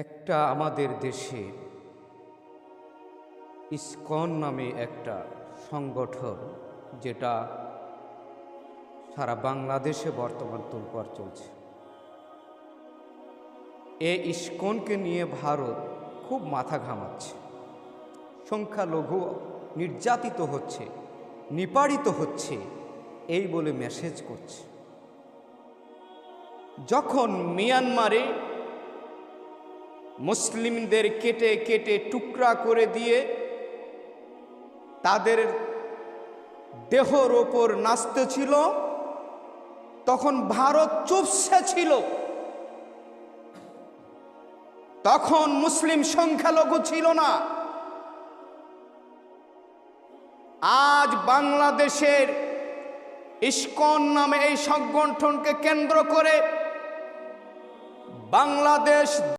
একটা আমাদের দেশে ইসকন নামে একটা সংগঠন, যেটা সারা বাংলাদেশে বর্তমান তোলপাড় চলছে। এই ইসকনকে নিয়ে ভারত খুব মাথা ঘামাচ্ছে। সংখ্যালঘু নির্যাতিত হচ্ছে, নিপীড়িত হচ্ছে, এই বলে মেসেজ করছে। যখন মিয়ানমারে মুসলিমদের কেটে কেটে টুকরা করে দিয়ে তাদের দেহর ওপর নাচতেছিল, তখন ভারত চুপসে ছিল। তখন মুসলিম সংখ্যালঘু ছিল না। আজ বাংলাদেশের ইসকন নামে এই সংগঠনকে কেন্দ্র করে বাংলাদেশ